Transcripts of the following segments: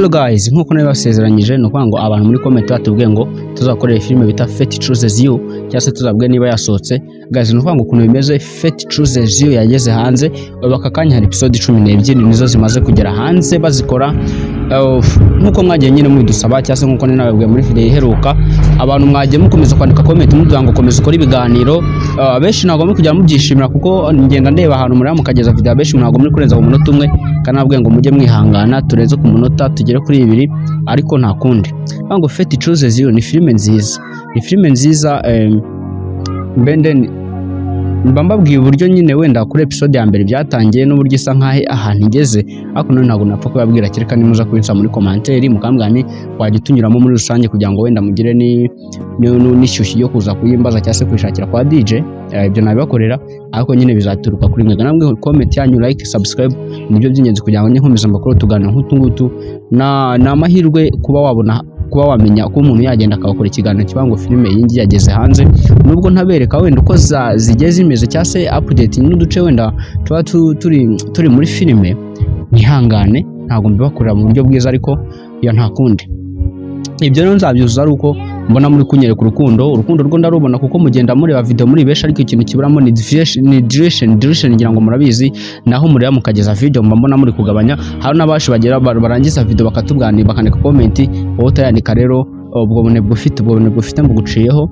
Hello guys, nkuko nabasezeranyije no kwanga abantu muri comment batubwiye ngo tuzakorera filime bita Fate Chooses You cyase tuzabwe niba yasohotse. Guys, no kwanga ukuntu bimeze. Fate Chooses You yageze hanze, bakakanya hari episode 12 nizo zimaze kugera hanze bazikora. Nkuko mwagiye nyine mwidusaba cyase nkuko ninababwiye muri video iheruka, abantu mwagiye mukomeza kwandika comment muvuga ngo komeza ukora ibiganiro. Benshi ntago muri kujya mubyishimira kuko ngenda ndeba ahantu muri mukageza video, benshi ntago muri kurenza ku munota umwe, kanabwiye ngo mujye mwihangana tureze ku munota tugere kuri 2, ariko nta kundi. Ngo Fate Chooses You ni filime nziza, ni filime nziza. Mbende mbambabwiye uburyo nyine wenda kuri episode ya mbere byatangiye n'uburyo isa nkahe ahantu igeze, ariko none ntago napfa kubabwira kereka nimuza kubinsa muri commentaire mukambwani wagitunyuramo muri rusange kugira ngo wenda mugire n'ishyushyu yo kuza kuyimbaza cyase kwishakira kwa DJ. Ibyo nabibakorera, ariko nyine bizaturuka kuri mwe. Namwe comment yanyu, like, subscribe nibyo by'ingenzi kugira ngo nkomeze amakuru tuganira nk'utungutu na amahirwe kuba wamenya ko umuntu yagenda akakora ikiganiro kibango filime yingi yageze hanze, nubwo ntabereka wenda uko zigeze zimeze cyase update n'uduce wenda tuba turi muri filime. Nihangane ntago mbibakorera mu buryo bwiza, ariko ya nta kundi. Ibyo rero nzabyuzuza ari uko mbona muri kunyereka urukundo rwo ndarubona kuko mugenda mureba video muri benshi, ariko ikintu kiburamo ni duration ngira ngo murabizi, naho mureba mukageza video mbona muri kugabanya. Hari n'abashi bagera barangiza video bakatubganira bakandika comment, wowe utayandika rero ubwo bone bufite mbuguciyeho.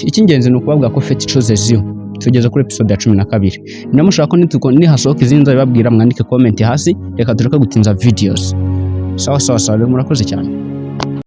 Icy'ingenzi ni ukubabwa ko Fate Chooses You tugeze kuri episode ya 12. Namushaka ko nihasohoka izindi babwira mwandike comment hasi, reka tureka gutinza videos. Sawa rero murakoze cyane.